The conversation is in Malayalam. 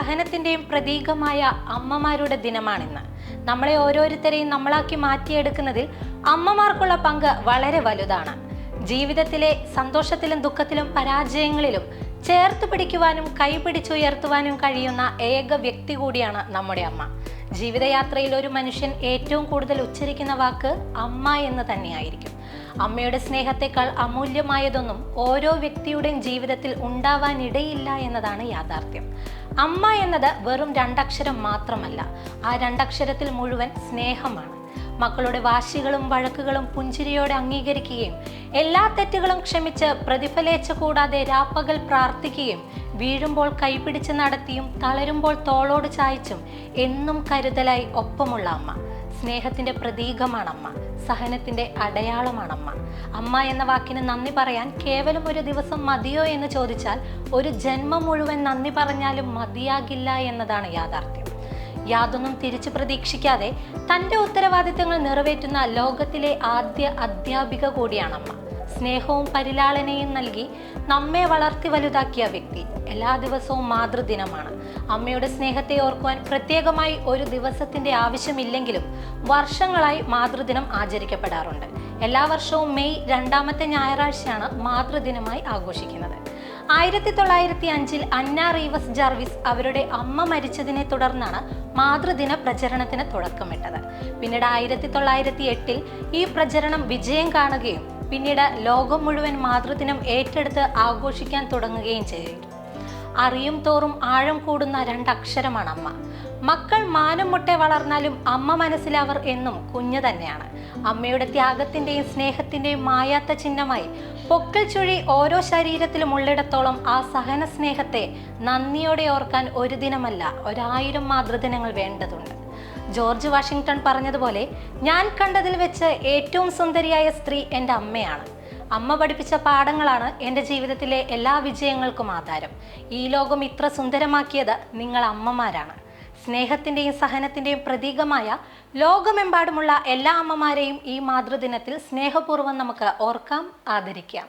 സഹനത്തിൻ്റെയും പ്രതീകമായ അമ്മമാരുടെ ദിനമാണിന്ന്. നമ്മളെ ഓരോരുത്തരെയും നമ്മളാക്കി മാറ്റിയെടുക്കുന്നതിൽ അമ്മമാർക്കുള്ള പങ്ക് വളരെ വലുതാണ്. ജീവിതത്തിലെ സന്തോഷത്തിലും ദുഃഖത്തിലും പരാജയങ്ങളിലും ചേർത്ത് പിടിക്കുവാനും കൈപിടിച്ചുയർത്തുവാനും കഴിയുന്ന ഏക വ്യക്തി കൂടിയാണ് നമ്മുടെ അമ്മ. ജീവിതയാത്രയിൽ ഒരു മനുഷ്യൻ ഏറ്റവും കൂടുതൽ ഉച്ചരിക്കുന്ന വാക്ക് അമ്മ എന്ന് തന്നെയായിരിക്കും. അമ്മയുടെ സ്നേഹത്തെക്കാൾ അമൂല്യമായതൊന്നും ഓരോ വ്യക്തിയുടെയും ജീവിതത്തിൽ ഉണ്ടാവാനിടയില്ല എന്നതാണ് യാഥാർത്ഥ്യം. അമ്മ എന്നത് വെറും രണ്ടക്ഷരം മാത്രമല്ല, ആ രണ്ടക്ഷരത്തിൽ മുഴുവൻ സ്നേഹമാണ്. മക്കളുടെ വാശികളും വഴക്കുകളും പുഞ്ചിരിയോടെ അംഗീകരിക്കുകയും എല്ലാ തെറ്റുകളും ക്ഷമിച്ച് പ്രതിഫലേച്ഛ കൂടാതെ രാപ്പകൽ പ്രാർത്ഥിക്കുകയും വീഴുമ്പോൾ കൈപിടിച്ച് നടത്തിയും തളരുമ്പോൾ തോളോട് ചായച്ചും എന്നും കരുതലായി ഒപ്പമുള്ള അമ്മ. സ്നേഹത്തിന്റെ പ്രതീകമാണമ്മ, സഹനത്തിന്റെ അടയാളമാണമ്മ. അമ്മ എന്ന വാക്കിന് നന്ദി പറയാൻ കേവലം ഒരു ദിവസം മതിയോ എന്ന് ചോദിച്ചാൽ ഒരു ജന്മം മുഴുവൻ നന്ദി പറഞ്ഞാലും മതിയാകില്ല എന്നതാണ് യാഥാർത്ഥ്യം. യാതൊന്നും തിരിച്ചു പ്രതീക്ഷിക്കാതെ തൻ്റെ ഉത്തരവാദിത്തങ്ങൾ നിറവേറ്റുന്ന ലോകത്തിലെ ആദ്യ അധ്യാപിക കൂടിയാണമ്മ. സ്നേഹവും പരിലാളനയും നൽകി നമ്മെ വളർത്തി വലുതാക്കിയ വ്യക്തി. എല്ലാ ദിവസവും മാതൃദിനമാണ്. അമ്മയുടെ സ്നേഹത്തെ ഓർക്കുവാൻ പ്രത്യേകമായി ഒരു ദിവസത്തിന്റെ ആവശ്യമില്ലെങ്കിലും വർഷങ്ങളായി മാതൃദിനം ആചരിക്കപ്പെടാറുണ്ട്. എല്ലാ വർഷവും മെയ് 2ാമത്തെ ഞായറാഴ്ചയാണ് മാതൃദിനമായി ആഘോഷിക്കുന്നത്. 1905 അന്ന റീവസ് ജാർവിസ് അവരുടെ അമ്മ മരിച്ചതിനെ തുടർന്നാണ് മാതൃദിന പ്രചരണത്തിന് തുടക്കമിട്ടത്. പിന്നീട് 1908 ഈ പ്രചരണം വിജയം കാണുകയും പിന്നീട് ലോകം മുഴുവൻ മാതൃദിനം ഏറ്റെടുത്ത് ആഘോഷിക്കാൻ തുടങ്ങുകയും ചെയ്തു. അറിയും തോറും ആഴം കൂടുന്ന രണ്ടക്ഷരമാണ് അമ്മ. മക്കൾ മാനം മുട്ടെ വളർന്നാലും അമ്മ മനസ്സിലവർ എന്നും കുഞ്ഞു തന്നെയാണ്. അമ്മയുടെ ത്യാഗത്തിന്റെയും സ്നേഹത്തിന്റെയും മായാത്ത ചിഹ്നമായി പൊക്കിൾ ചുഴി ഓരോ ശരീരത്തിലും ഉള്ളിടത്തോളം ആ സഹന സ്നേഹത്തെ നന്ദിയോടെ ഓർക്കാൻ ഒരു ദിനമല്ല 1000 മാതൃദിനങ്ങൾ വേണ്ടതുണ്ട്. ജോർജ് വാഷിങ്ടൺ പറഞ്ഞതുപോലെ, ഞാൻ കണ്ടതിൽ വെച്ച് ഏറ്റവും സുന്ദരിയായ സ്ത്രീ എൻ്റെ അമ്മയാണ്. അമ്മ പഠിപ്പിച്ച പാഠങ്ങളാണ് എൻ്റെ ജീവിതത്തിലെ എല്ലാ വിജയങ്ങൾക്കും ആധാരം. ഈ ലോകം ഇത്ര സുന്ദരമാക്കിയത് നിങ്ങൾ അമ്മമാരാണ്. സ്നേഹത്തിൻ്റെയും സഹനത്തിൻ്റെയും പ്രതീകമായ ലോകമെമ്പാടുമുള്ള എല്ലാ അമ്മമാരെയും ഈ മാതൃദിനത്തിൽ സ്നേഹപൂർവ്വം നമുക്ക് ഓർക്കാം, ആദരിക്കാം.